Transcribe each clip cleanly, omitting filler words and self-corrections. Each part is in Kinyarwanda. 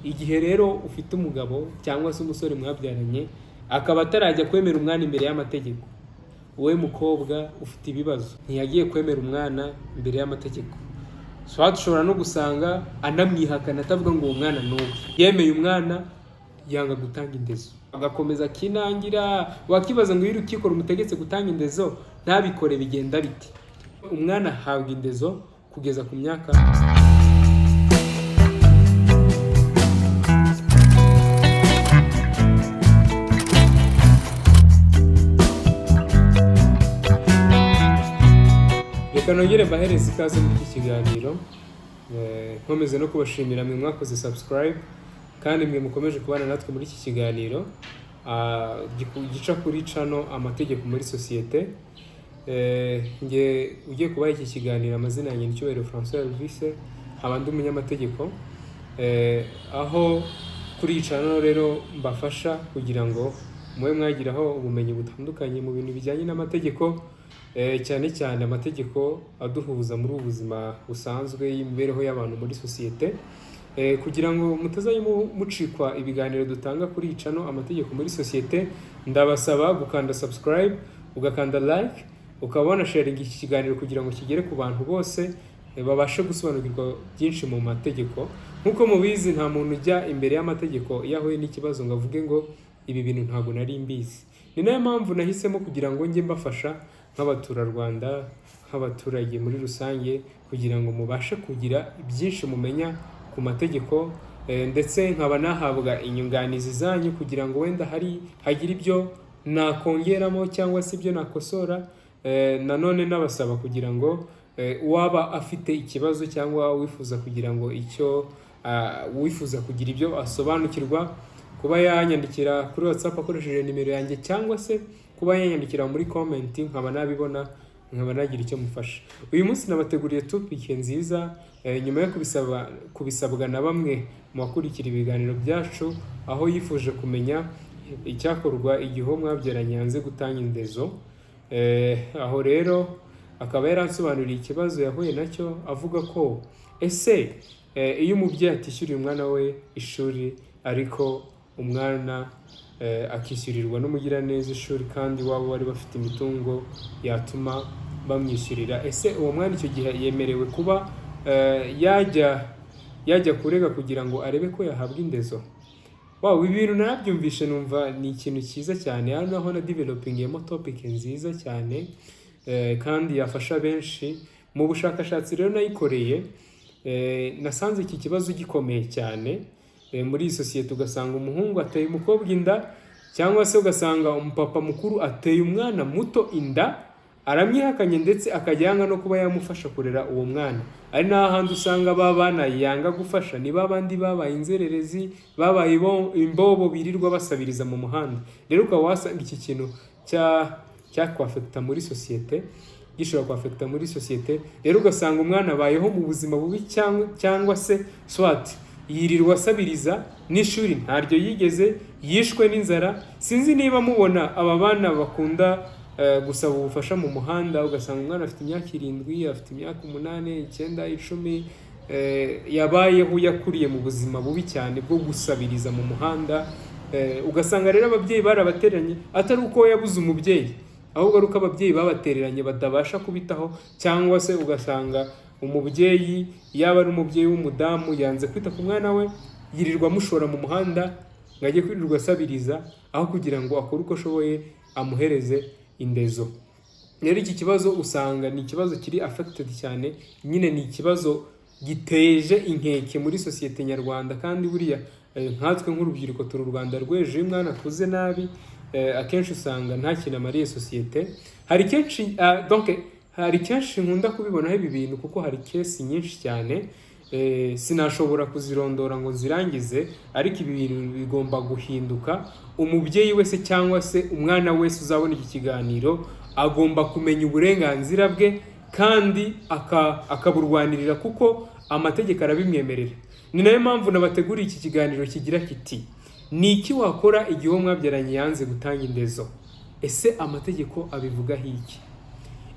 Igihe rero ufite umugabo cyangwa se umusore mwabyaranye akaba atarajya kwemera umwana imbere y'amategeko, wowe mukobwa ufite ibibazo, ntiyagiye kwemera umwana imbere y'amategeko, ushobora no gusanga anamwihakana atavuga ngo uwo mwana ni uwe, yemeye umwana yanga gutanga indezo agakomeza akinangira. Wakibaza ngo iyo urukiko rumutegetse gutanga indezo ntabikore bigenda bite? Umwana ahabwa indezo kugeza ku myaka reka nongere mbahereze ikaze muri iki kiganiro, nkomeze no kubashimira mwe mwakoze subscribe kandi mwe mukomeje kubana natwe muri iki kiganiro gica kuri channel amategeko muri sosiyete. Nge ugiye kubaha iki kiganiro, amazina yanjye ni Icyo François, abandi umunyamategeko, aho kuri iyi channel rero mbafasha kugira ngo mwe mwagiraho ubumenyi butandukanye mu bintu bijyanye n'amategeko, cyane cyane amategeko aduhuza muri ubuzima busanzwe y'imibereho y'abantu muri sosiyete, kugira ngo mutazajya mucikwa ibiganiro dutanga kuri iyi channel amategeko muri sosiyete. Ndabasaba gukanda subscribe, ugakanda like, ukabona sharing iki kiganiro kugira ngo kigere ku bantu bose babashe gusobanukirwa byinshi mu mategeko. Nkuko mubizi, nta muntu ujya imbere y'amategeko iyo ahuye n'ikibazo ngo avuge ngo ibi bintu ntabwo nari mbizi. Ni nayo mpamvu nahisemo kugira ngo njye mbafasha nk'abaturarwanda, nk'abaturage muri rusange, kugira ngo mubashe kugira byinshi mumenya ku mategeko, ndetse nkaba nahabwa inyunganizi zanyu kugira ngo wenda hagira ibyo nakongeramo cyangwa se ibyo nakosora. Nanone nabasaba kugira ngo waba afite ikibazo cyangwa wifuza kugira ngo wifuza kugira ibyo asobanukirwa, kuba yanyandikira kuri WhatsApp akoresheje nimero yanjye, cyangwa se kuba yanyandikira muri comment, nkaba nabibona, nkaba nagira icyo mufasha. Uyu munsi nabateguriye topic nziza, nyuma yo kubisabwa na bamwe mu bakurikira ibiganiro byacu, aho yifuje kumenya icyakorwa igihe mwabyaranye yanze gutanga indezo. Aho rero akaba yaransobanuriye ikibazo yahuye nacyo, avuga ko ese iyo umubyeyi atishyuriye umwana we ishuri, ariko umwana akishyurirwa n'umugiraneza ishuri kandi waba wari bafite imitungo yatuma bamwishyurira, ese uwo mwana icyo gihe yemerewe kuba yajya kurega kugira ngo arebe ko yahabwa indezo? Ibi bintu narabyumvishe numva ni ikintu cyiza cyane, hano aho na developingemo topic nziza cyane kandi yafasha benshi. Mu bushakashatsi rero nayikoreye, nasanze iki kibazo gikomeye cyane muri iyi sosiyete. Ugasanga umuhungu ateye umukobwa inda, cyangwa se ugasanga umupapa mukuru ateye umwana muto inda, aramwihakanye ndetse akajya yanga no kuba yamufasha kurera uwo mwana. Ari n'ahandi usanga abana yanga gufasha, ni babandi babaye inzererezi, babaye imbobo birirwa basabiriza mu muhanda. Rero ukaba wasanga iki kintu cyakwafekta muri sosiyete, gishobora kwafekta muri sosiyete. Rero ugasanga umwana abayeho mu buzima bubi, cyangwa se swat yirirwa asabiriza, n'ishuri ntaryo yigeze, yishwe n'inzara. Sinzi niba mubona aba bana bakunda gusaba ubufasha mu muhanda, ugasanga umwana afite imyaka 7, afite imyaka 8, 9, 10, yabayeho, yakuriye mu buzima bubi cyane bwo gusabiriza mu muhanda. Ugasanga rero ababyeyi barabatereranye, atari uko yabuze umubyeyi, ahubwo ari uko ababyeyi babatereranye batabasha kubitaho, cyangwa se ugasanga umubyeyi, yaba ari umubyeyi w'umudamu, yanze kwita ku mwana we, yirirwa amushora mu muhanda ngo ajye kwirirwa asabiriza, aho kugira ngo akore uko ashoboye amuhereze indezo. Rero iki kibazo usanga ni ikibazo kiri affected cyane, nyine ni ikibazo giteje inkeke muri sosiyete nyarwanda. Kandi buriya nkatwe nk'urubyiruko turi u Rwanda rw'ejo, iyo umwana akuze nabi akenshi usanga nta kintu amariye sosiyete. Hari kenshi nkunda kubibonaho ibi bintu, kuko hari kesi nyinshi cyane, sinashobora kuzirondora ngo zirangize, ariko ibi bintu bigomba guhinduka. Umubyeyi wese cyangwa se umwana wese uzabona iki kiganiro agomba kumenya uburenganzira bwe kandi akaburwanirira, kuko amategeko arabimwemerera. Ni nayo mpamvu nabateguriye iki kiganiro kigira kiti: ni iki wakora igihe mwabyaranye yanze gutanga indezo? Ese amategeko abivugaho iki?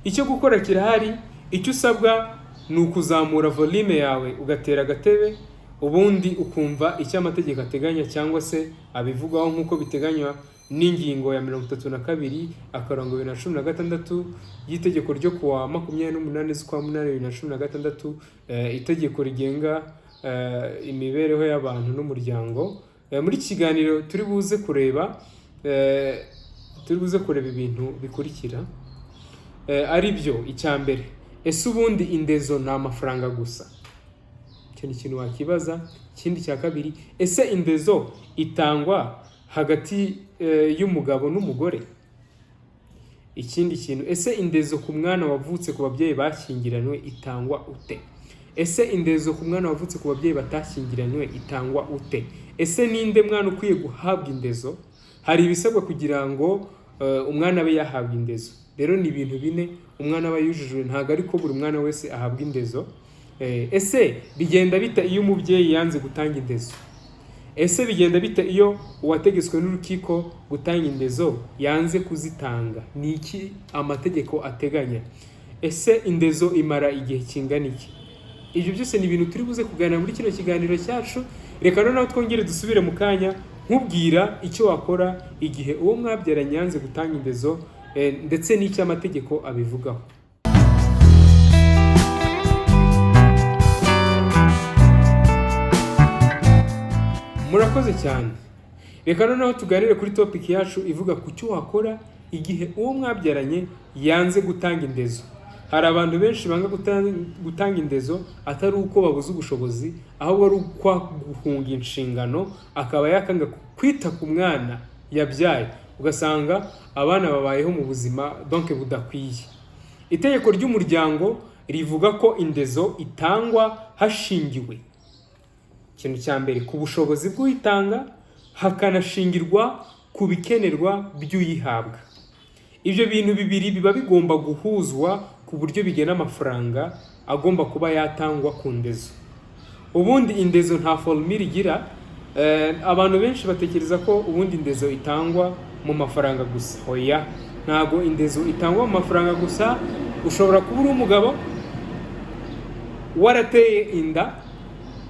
Icyo gukora kirahari. Icyo usabwa ni ukuzamura volume yawe, ugatera agatebe, ubundi ukumva icyo amategeko ateganya cyangwa se abivugaho nk'uko biteganywa n'ingingo ya 32 akarongo 2016 y'itegeko ryo kuwa 28 z'ukwa 8 2016 itegeko rigenga imibereho y'abantu n'umuryango. Muri kiganiro turi buze kureba ibintu bikurikira, ari byo icyambere, ese ubundi indezo ni amafaranga gusa? Icyo ni ikintu wakibaza. Ikindi cya kabiri, ese indezo itangwa hagati y'umugabo n'umugore? Ikindi kintu, ese indezo ku mwana wavutse ku babyeyi bashyingiranywe itangwa ute? Ese indezo ku mwana wavutse ku babyeyi batashyingiranywe itangwa ute? Ese ninde mwana ukwiye guhabwa indezo? Hari ibisabwa kugira ngo umwana abe yahabwa indezo. Rero ni ibintu bine umwana aba yujujwe, ntabwo ariko buri mwana wese ahabwa indezo. Ese bigenda bita iyo umubyeyi yanze gutanga indezo? Ese bigenda bita iyo uwategetswe n'urukiko gutanga indezo yanze kuzitanga? Ni iki amategeko ateganya? Ese indezo imara igihe kingana iki? Ibyo byose ni ibintu turi buze kuganira muri kino kiganiro cyacu. Reka noneho twongere dusubire mu kanya nkubwira icyo wakora igihe uwo mwabyaranye yanze gutanga indezo, ndetse n'icyo amategeko abivugaho. Murakoze cyane. Reka noneho tuganire kuri topic yacu ivuga ku cyo wakora igihe uwo mwabyaranye yanze gutanga indezo. Hari abantu benshi banga gutanga indezo atari uko babuze ubushobozi, ahubwo ari uko guhunga inshingano, akaba yakanga kwita ku mwana yabyaye, ugasanga abana babayeho mu buzima budakwiye. Itegeko ry'umuryango rivuga ko indezo itangwa hashingiwe, ikintu cya mbere, ku bushobozi bw'uyitanga, hakanashingirwa ku bikenerwa by'uyihabwa. Ibyo bintu bibiri biba bigomba guhuzwa ku buryo bigena amafaranga agomba kuba yatangwa ku ndezo. Ubundi indezo nta formule igira. Abantu benshi batekereza ko ubundi indezo itangwa mu mafaranga gusa. Oya, ntago indezo itangwa mu mafaranga gusa. Ushobora kuba uri umugabo warateye inda,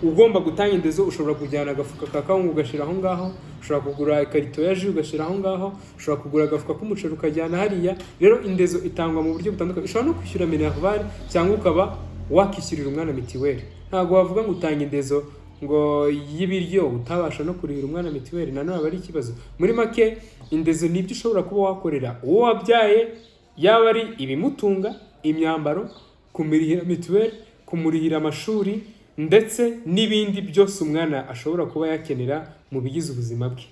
ugomba gutanga indezo. Ushobora kujyana agafuka ka kawunga ugashyira aho ngaho, ushobora kugura ikarito ya ji ugashyira aho ngaho, ushobora kugura agafuka k'umuceri ukajyana hariya. Rero indezo itangwa mu buryo butandukanye. Ushobora no kwishyura minerval cyangwa ukaba wakishyurira umwana mitiweli. Ntabwo wavuga ngo utanga indezo ngo y'ibiryo utabasha no kurihira umwana mitiweli, nanone aba ari ikibazo. Muri make, indezo ni ibyo ushobora kuba wakorera uwo wabyaye, yaba ari ibimutunga, imyambaro, kumurihira mitiweli, kumurihira amashuri, ndetse n'ibindi byose umwana ashobora kuba yakenera mu bigize ubuzima bwe.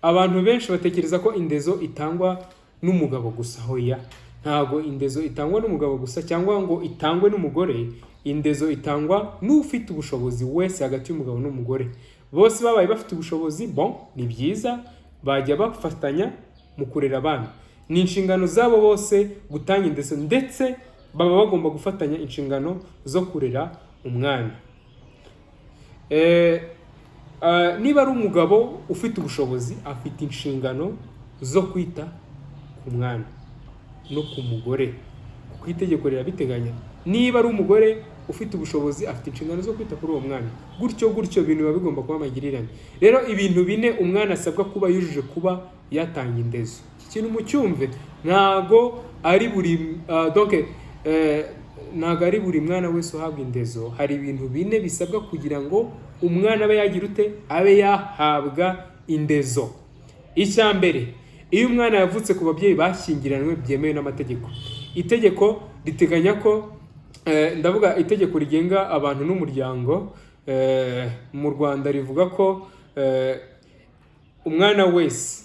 Abantu benshi batekereza ko indezo itangwa n'umugabo gusa. Hoya, ntago indezo itangwa n'umugabo gusa cyangwa ngo itangwe n'umugore. Indezo itangwa n'ufite ubushobozi wese hagati y'umugabo n'umugore. Bose babaye bafite ubushobozi, ni byiza, bajya bafatanya mu kurera abana. Ni inshingano zabo bose gutanga indezo, ndetse baba bagomba gufatanya inshingano zo kurera umwana. Niba ari umugabo ufite ubushobozi, afite inshingano zo kwita ku mwana no ku mugore, kuko itegeko rirabiteganya. Niba ari umugore ufite ubushobozi, afite inshingano zo kwita kuri uwo mwana. Gutyo ibintu biba bigomba kuba amagirirane. Rero ibintu bine umwana asabwa kuba yujuje kuba yatanga indezo. Iki kintu mucyumve, ntago ari buri mwana wese uhabwa indezo. Hari ibintu bine bisabwa kugira ngo umwana abe yagira ute, abe yahabwa indezo. Icya mbere, iyo umwana yavutse ku babyeyi bashyingiranywe byemewe n'amategeko. Itegeko riteganya ko, ndavuga itegeko rigenga abantu n'umuryango mu Rwanda, rivuga ko umwana wese,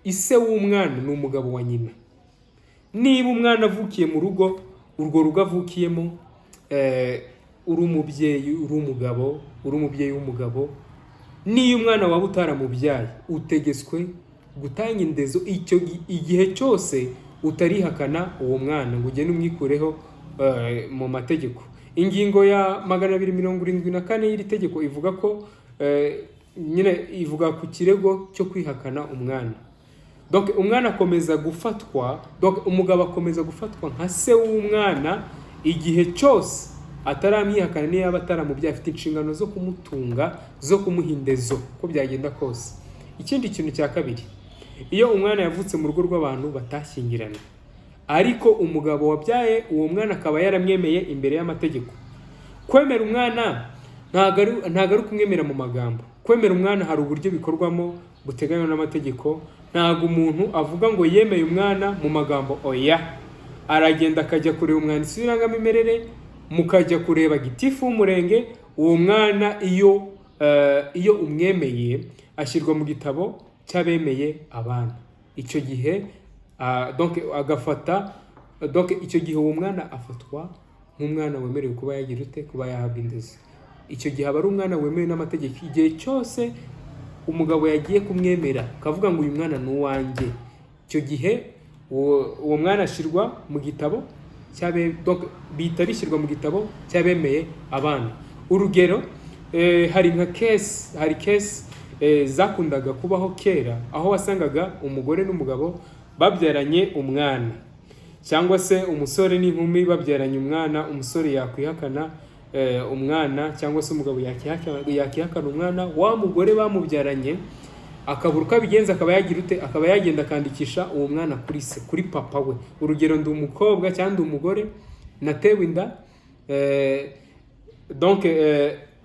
ise w'umwana ni umugabo wa nyina. Niba umwana avukiye mu rugo, urwo rugo avukiyemo, uri umubyeyi, uri umugabo, uri umubyeyi w'umugabo, niyo umwana waba utaramubyaye, utegetswe gutanga indezo igihe cyose utarihakana uwo mwana ngo ugende umwikureho mu mategeko. Ingingo ya 274 y'iri tegeko ivuga ko nyine ivuga ku kirego cyo kwihakana umwana. Umwana akomeza gufatwa, umugabo akomeza gufatwa nka se w'umwana igihe cyose ataramwihakana niyo yaba ataramubyaye, afite inshingano zo kumutunga, zo kumuha indezo uko byagenda kose. Ikindi kintu cya kabiri, iyo umwana yavutse mu rugo rw'abantu batashyingirana ariko umugabo wabyaye uwo mwana akaba yaramwemeye imbere y'amategeko, kwemera umwana ntago ari kumwemera mu magambo. Kwemera umwana hari uburyo bikorwamo buteganywa n'amategeko. Ntago umuntu avuga ngo yemeye umwana mu magambo, oya, aragenda akajya kureba umwanditsi w'irangamimerere, mukajya kureba gitifu w'umurenge. Uwo mwana iyo umwemeye ashyirwa mu gitabo cy'abemeye abana. Icyo gihe icyo gihe uwo mwana afatwa nk'umwana wemerewe kuba yagira ute, kuba yahabwa indezo. Icyo gihe aba ari umwana wemewe n'amategeko. Igihe cyose umugabo yagiye kumwemera akavuga ngo uyu mwana ni uwanjye, icyo gihe uwo mwana ashyirwa mu gitabo bihita bishyirwa mu gitabo cy'abemeye abana. Urugero, hari kesi zakundaga kubaho kera, aho wasangaga umugore n'umugabo babyaranye umwana, cyangwa se umusore n'inkumi babyaranye umwana. Umusore yakwihakana umwana, cyangwa se umugabo yakihakana umwana. Wa mugore bamubyaranye akabura uko abigenza, akaba yagenda akandikisha uwo mwana kuri se, kuri papa we. Urugero, ndi umukobwa cyangwa ndi umugore, natewe inda,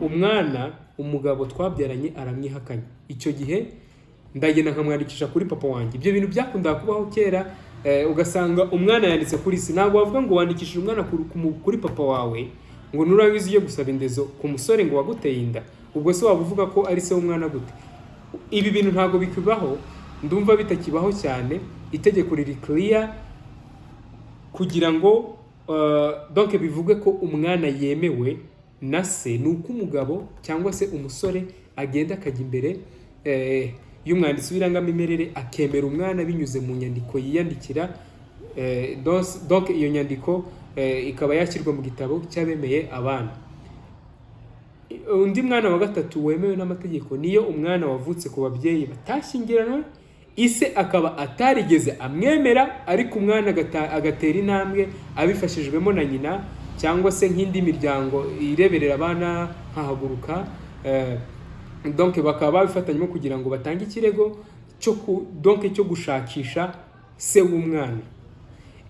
umwana umugabo twabyaranye aramwihakanye. Icyo gihe ndagenda nkamwandikisha kuri papa wanjye. Ibyo bintu byakundaga kubaho kera, ugasanga umwana yanditse kuri se. Ntabwo wavuga ngo wandikishije umwana kuri papa wawe ngo nurangiza iyo gusaba indezo ku musore ngo waguteye inda, ubwo se waba uvuga ko ari se w'umwana gute? Ibi bintu ntabwo bikibaho, ndumva bitakibaho cyane. Itegeko riri clear kugira ngo bivuge ko umwana yemewe na se, ni uko umugabo cyangwa se umusore agenda akajya imbere y'umwanditsi w'irangamimerere akemera umwana binyuze mu nyandiko yiyandikira. Iyo nyandiko ikaba yashyirwa mu gitabo cy'abemeye abana. Undi mwana wa gatatu wemewe n'amategeko niyo umwana wavutse ku babyeyi batashyingiranwe, ise akaba atarigeze amwemera, ariko umwana agatera intambwe abifashijwemo na nyina cyangwa se nk'indi miryango ireberera abana nkahaguruka. Bakaba babifatanyemo kugira ngo batange ikirego cyo gushakisha se w'umwana.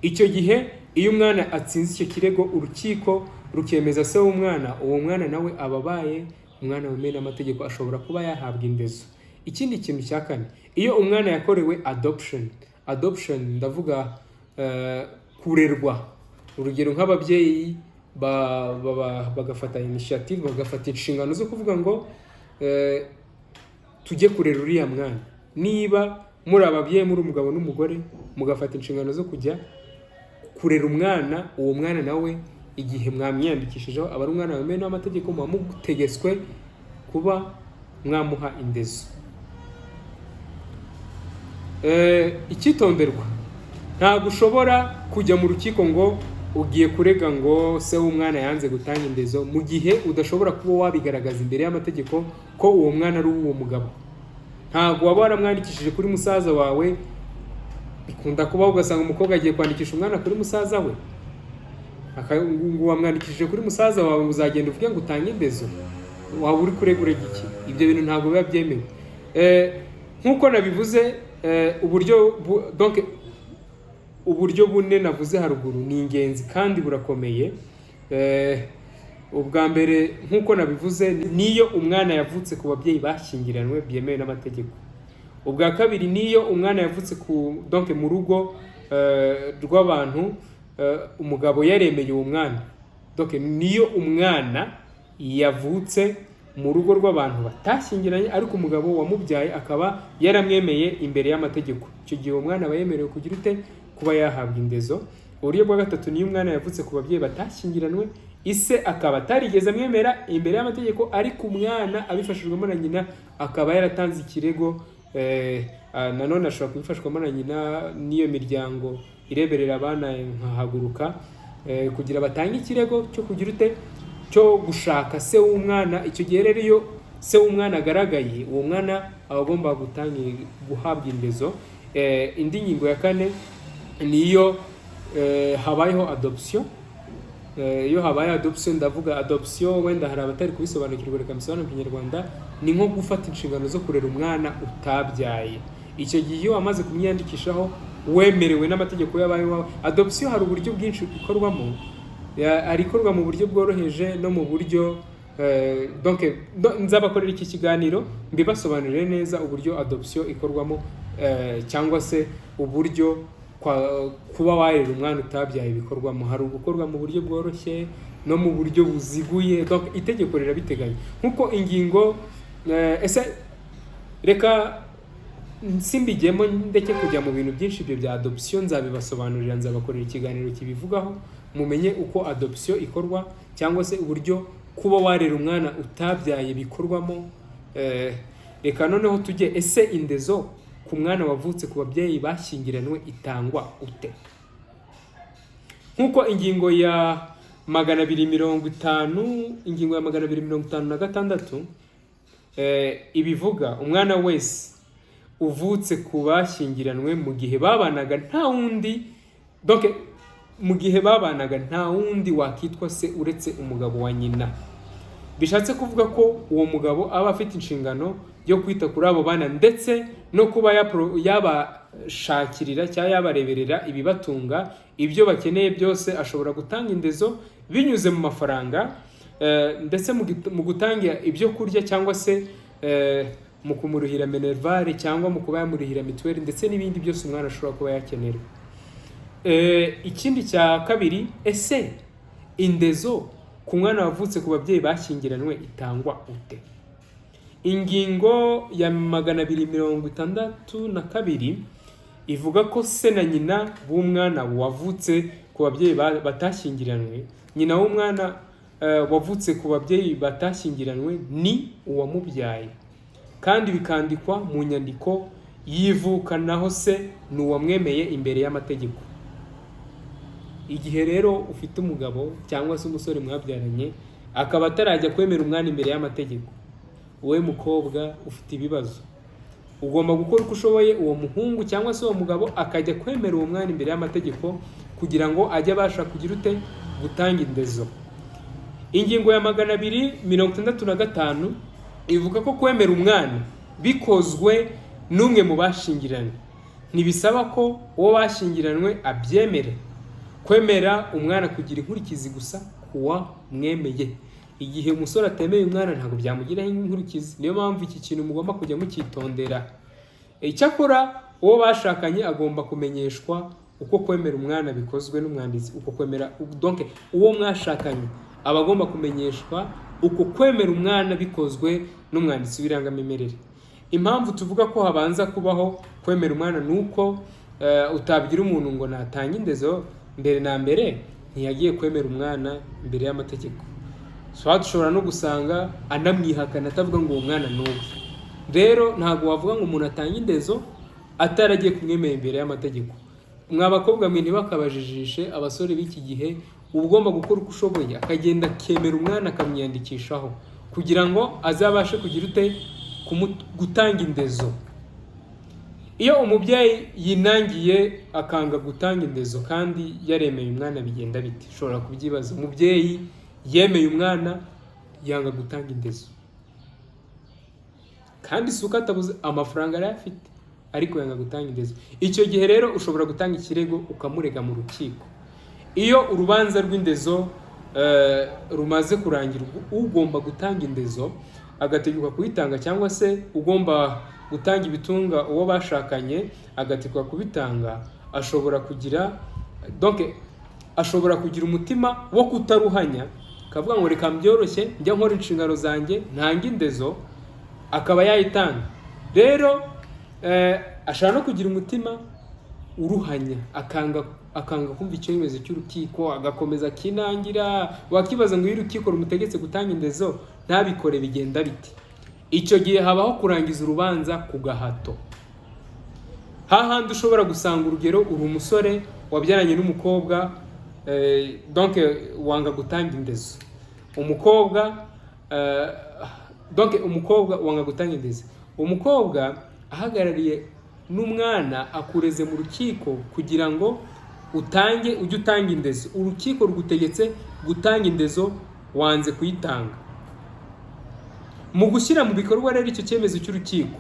Icyo gihe iyo umwana atsinze icyo kirego, urukiko rukemeza se w'umwana, uwo mwana nawe aba abaye umwana wemewe n'amategeko, ashobora kuba yahabwa indezo. Ikindi kintu cya kane, iyo umwana yakorewe adoption, ndavuga kurerwa. Urugero, nk'ababyeyi bagafata initiative, bagafata inshingano zo kuvuga ngo tujye kurera uriya mwana. Niba muri ababyeyi, muri umugabo n'umugore, mugafata inshingano zo kujya kurera umwana, uwo mwana nawe igihe mwamwiyandikishijeho aba ari umwana wemewe n'amategeko, muba mutegetswe kuba mwamuha indezo. Icyitonderwa, ntabwo ushobora kujya mu rukiko ngo ugiye kurega ngo se w'umwana yanze gutanga indezo, mu gihe udashobora kuba wabigaragaza imbere y'amategeko ko uwo mwana ari uw'uwo mugabo. Ntabwo waba waramwandikishije kuri musaza wawe. Bikunda kubaho ugasanga umukobwa agiye kwandikisha umwana kuri musaza we, ngo wamwandikishije kuri musaza wawe ngo uzagenda uvuge ngo utange indezo. Waba uri kuregura iki? Ibyo bintu ntabwo biba byemewe. Nk'uko nabivuze, uburyo bune navuze haruguru ni ingenzi kandi burakomeye. Ubwa mbere, nk'uko nabivuze, niyo umwana yavutse ku babyeyi bashyingiranwe byemewe n'amategeko. Ubwa kabiri, niyo umwana yavutse mu rugo rw'abantu, umugabo yaremeye uwo mwana. Niyo umwana yavutse mu rugo rw'abantu batashyingiranye ariko umugabo wamubyaye akaba yaramwemeye imbere y'amategeko, icyo gihe uwo mwana aba yemerewe kugira ute, kuba yahabwa indezo. Uburyo bwa gatatu, niyo umwana yavutse ku babyeyi batashyingiranwe, ise akaba atarigeze amwemera imbere y'amategeko, ariko umwana abifashijwemo na nyina akaba yaratanze ikirego. Nanone ashobora kubifashwamo na nyina n'iyo miryango ireberera abana nkahaguruka, kugira batange ikirego cyo kugira ute, cyo gushaka se w'umwana. Icyo gihe rero iyo se w'umwana agaragaye, uwo mwana aba agomba guhabwa indezo. Indi ngingo ya kane, niyo habayeho adoption. iyo habaye adoption, ndavuga adoption wenda hari abatari kubisobanukirwa, reka mbisobanure mu Kinyarwanda, ni nko gufata inshingano zo kurera umwana utabyaye. Icyo gihe iyo wamaze kumwiyandikishaho wemerewe n'amategeko y'abayeho. Adoption hari uburyo bwinshi ikorwamo, hari ikorwa mu buryo bworoheje no mu buryo donc nzabakorera iki kiganiro mbibasobanurire neza uburyo adoption ikorwamo, cyangwa se uburyo kuba warera umwana utabyaye bikorwamo. Hari ugukorwa mu buryo bworoshye no mu buryo buziguye, donc itegeko rirabiteganya nkuko ingingo ese reka nsimbigemo ndeke kujya mu bintu byinshi ibyo bya adoption, nzabibasobanurira, nzabakorera ikiganiro kibivugaho mumenye uko adoption ikorwa, cyangwa se uburyo kuba warera umwana utabyaye bikorwamo. Reka noneho tujye, ese indezo ku mwana wavutse ku babyeyi bashyingiranywe itangwa ute? Nkuko ingingo ya 250 ingingo ya 256 ibivuga, umwana wese uvutse ku bashyingiranywe mu gihe babanaga nta wundi, donc mu gihe babanaga nta wundi wakitwa se uretse umugabo wa nyina. Bishatse kuvuga ko uwo mugabo aba afite inshingano yo kwita kuri abo bana ndetse no kuba yabashakirira cyangwa yabareberera ibibatunga, ibyo bakeneye byose. Ashobora gutanga indezo binyuze mu mafaranga, ndetse mu gutanga ibyo kurya, cyangwa se mu kumurihira minervare, cyangwa mu kuba yamurihira mituweli, ndetse n'ibindi byose umwana ashobora kuba yakenera. Ikindi cya kabiri, ese indezo ku mwana wavutse ku babyeyi bashyingiranywe itangwa ute? Ingingo ya 262 ivuga ko se na nyina b'umwana wavutse ku babyeyi batashyingiranywe, nyina w'umwana wavutse ku babyeyi batashyingiranywe ni uwamubyaye, kandi bikandikwa mu nyandiko yivuka, naho se ni uwamwemeye imbere y'amategeko. Igihe rero ufite umugabo cyangwa se umusore mwabyaranye akaba atarajya kwemera umwana imbere y'amategeko, wowe mukobwa ufite ibibazo, ugomba gukora uko ushoboye uwo muhungu cyangwa se uwo mugabo akajya kwemera uwo mwana imbere y'amategeko, kugira ngo ajye abasha kugira ute gutanga indezo. Ingingo ya 265 ivuga ko kwemera umwana bikozwe n'umwe mu bashyingiranywe ntibisaba ko uwo bashyingiranywe abyemere. Kwemera umwana kugira inkurikizi gusa kuwa mwemeye. Igihe umusore atemeye umwana ntabwo byamugiraho inkurikizi, niyo mpamvu iki kintu mugomba kujya mukitondera. Icyakora uwo bashakanye agomba kumenyeshwa uko kwemera umwana bikozwe n'umwanditsi, uko kwemera, donc uwo mwashakanye aba agomba kumenyeshwa uko kwemera umwana bikozwe n'umwanditsi w'irangamimerere. Impamvu tuvuga ko habanza kubaho kwemera umwana nuko utabwira umuntu ngo natanga indezo mbere na mbere ntiyagiye kwemera umwana imbere y'amategeko. Dushobora no gusanga anamwihakana atavuga ngo uwo mwana nuwe. Rero ntabwo wavuga ngo umuntu atanga indezo ataragiye kumwemera imbere y'amategeko. Mwa bakobwa mwe ntibakabajijishe abasore b'iki gihe, ugomba gukora uko ushoboye akagenda akemera umwana akamwiyandikishaho kugira ngo azabashe kugira ute gutanga indezo. Iyo umubyeyi yinangiye akanga gutanga indezo kandi yaremeye umwana bigenda bite? Ushobora kubyibaza. Umubyeyi yemeye umwana yanga gutanga indezo, kandi suka atabuze amafaranga arayafite ariko yanga gutanga indezo. Icyo gihe rero ushobora gutanga ikirego ukamurega mu rukiko. Iyo urubanza rw'indezo rumaze kurangira, ugomba gutanga indezo agategekwa kuyitanga, cyangwa se ugomba gutanga ibitunga uwo bashakanye agategekwa kubitanga, ashobora kugira umutima wo kutaruhanya, akavuga ngo reka byoroshye njya nkora inshingano zanjye ntanga indezo, akaba yayitanga. Rero ashobora no kugira umutima uruhanya, akanga kumva icyemezo cy'urukiko, agakomeza kinangira. Wakibaza ngo iyo urukiko rumutegetse gutanga indezo ntabikore bigenda biti? Icyo gihe habaho kurangiza urubanza ku gahato. Hahandi ushobora gusanga urugero, uri umusore wabyaranye n'umukobwa, donc wanga gutanga indezo. Umukobwa wanga gutanga indezo. Umukobwa ahagarariye n'umwana akureze mu rukiko kugira ngo ujye utanga indezo, urukiko rugutegetse gutanga indezo wanze kuyitanga. Mu gushyira mu bikorwa rero icyo cyemezo cy'urukiko,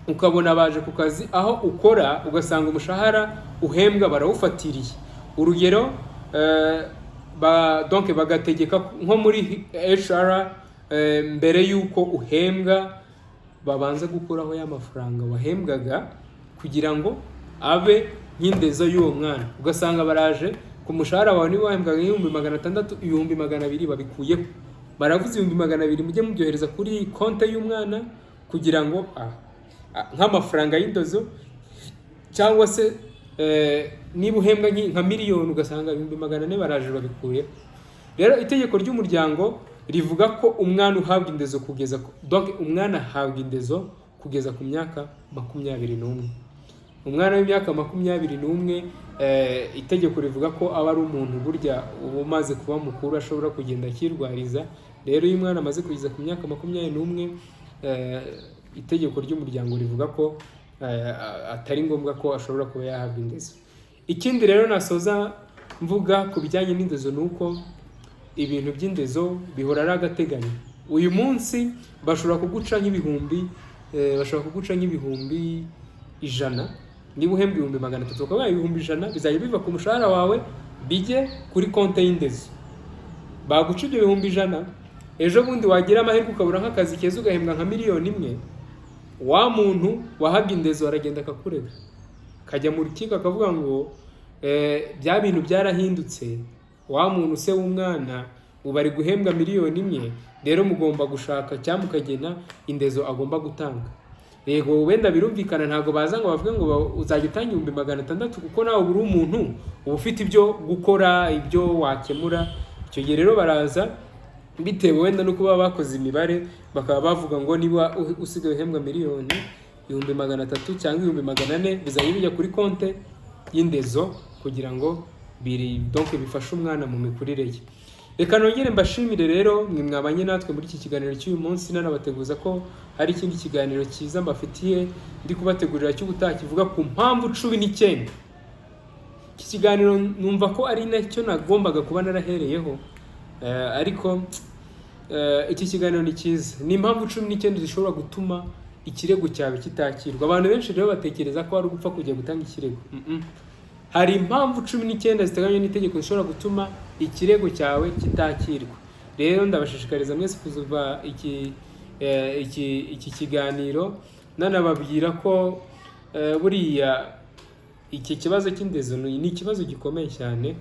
ukabona baje ku kazi aho ukora ugasanga umushahara uhembwa barawufatiriye. Urugero donc bagategeka nko muri HR mbere y'uko uhembwa babanza gukuraho ya mafaranga wahembwaga kugira ngo abe nk'indezo y'uwo mwana. Ugasanga baraje ku mushahara wawe niba wahembwaga 600, 200 babikuyeho, baravuze 200 mujye mubyohereza kuri konti y'umwana kugira ngo nk'amafaranga y'indezo, cyangwa se niba uhembwa nka miliyoni ugasanga 400 baraje babikuye. Rero itegeko ry'umuryango rivuga ko umwana uhabwa indezo kugeza donc umwana ahabwa indezo kugeza ku myaka 21. Umwana w'imyaka 21 itegeko rivuga ko aba ari umuntu burya umaze kuba mukuru ashobora kugenda akirwariza. Rero iyo umwana amaze kugeza ku myaka 21 itegeko ry'umuryango rivuga ko atari ngombwa ko ashobora kuba yahabwa indezo. Ikindi rero nasoza mvuga ku bijyanye n'indezo nuko ibintu by'indezo bihora ari agateganyo. Uyu munsi bashobora kuguca nk'ibihumbi 100. Niba uhembwa 300 ukaba 100 bizajya biva ku mushahara wawe bijye kuri konti y'indezo. Baguca ibyo 100, ejo bundi wagira amahirwe ukabura nk'akazi keza ugahembwa nka 1 miliyoni, wa muntu wahabwa indezo aragenda akakurega, kajya mu rukiko akavuga ngo bya bintu byarahindutse, wa muntu se w'umwana ubu ari guhembwa 1 miliyoni, rero mugomba gushaka cyangwa mukagena indezo agomba gutanga. Yego wenda birumvikana ntago baza ngo bavuge ngo uzajya utanga 600 kuko nawe uri umuntu uba ufite ibyo gukora, ibyo wakemura. Icyo gihe rero baraza bitewe wenda no kuba bakoze imibare bakaba bavuga ngo niba usigaye uhembwa 1,300,000 cyangwa 400,000 bizajya bijya kuri konti y'indezo kugira ngo donc bifashe umwana mu mikurire ye. Reka nongere mbashimire rero mwe mwabanye natwe muri iki kiganiro cy'uyu munsi, nanabateguza ko hari ikindi kiganiro cyiza mbafitiye ndi kubategurira cy'ubutaha kivuga ku mpamvu 19. Iki kiganiro numva ko ari nacyo nagombaga kuba narahereyeho, ariko iki kiganiro ni cyiza. Ni impamvu 19 zishobora gutuma ikirego cyawe kitakirwa. Abantu benshi rero batekereza ko ari ugupfa kujya gutanga ikirego. Hari impamvu 19 ziteganywa n'itegeko zishobora gutuma ikirego cyawe kitakirwa. Rero ndabashishikariza mwese kuzuva iki kiganiro, nanababwira ko buriya iki kibazo cy'indezo ni ikibazo gikomeye cyane.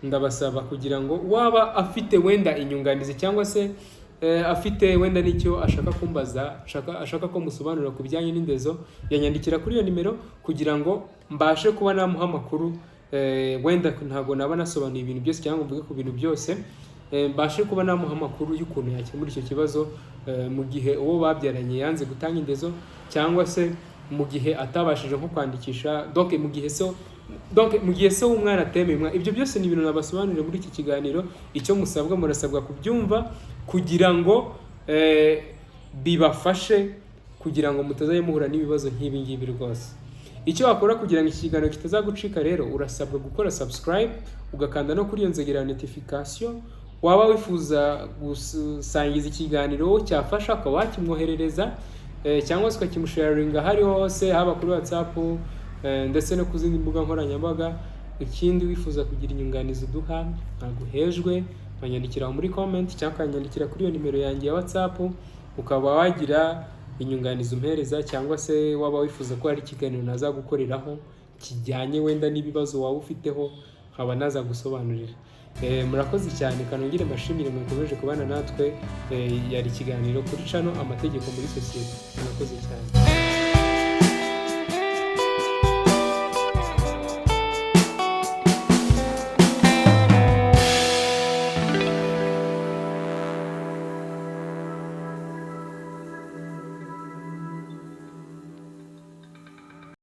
Ndabasaba kugira ngo waba afite wenda inyunganizi cyangwa se afite wenda n'icyo ashaka kumbaza, ashaka ko musobanurira ku bijyanye n'indezo, yanyandikira kuri iyo nimero kugira ngo mbashe kuba namuha amakuru. Wenda ntago naba nasobanuye ibintu byose cyangwa mvuge ku bintu byose, mbashe kuba namuha amakuru y'ukuntu yakemura icyo kibazo mu gihe uwo babyaranye yanze gutanga indezo, cyangwa se mu gihe atabashije nko kwandikisha donc mu gihe se w'umwana atememwa. Ibyo byose ni ibintu nabasobanurira muri iki kiganiro. Icyo musabwa, murasabwa kubyumva kugira ngo bibafashe kugira ngo mutazajya muhura n'ibibazo nk'ibi ngibi rwose. Icyo wakora kugira ngo iki kiganiro kitazagucika rero, urasabwa gukora subscribe, ugakanda no kuri iyo nzogera notification. Waba wifuza gusangiza ikiganiro cyafasha ukaba wakimwoherereza, cyangwa se ukakimusharinga ahari hose, haba kuri WhatsApp ndetse no ku zindi mbuga nkoranyambaga. Ikindi wifuza kugira inyunganizi uduha ntaguhejwe, wanyandikira muri comment cyangwa ukanyandikira kuri iyo nimero yanjye ya WhatsApp, ukaba wagira inyunganizi umpereza, cyangwa se waba wifuza ko hari ikiganiro nazagukoreraho kijyanye wenda n'ibibazo waba ufiteho nkaba naza gusobanurira. Murakoze cyane, kanongere mbashimire mukomeje kubana natwe. Yari ikiganiro kuri channel Amategeko muri Sosiyete. Murakoze cyane.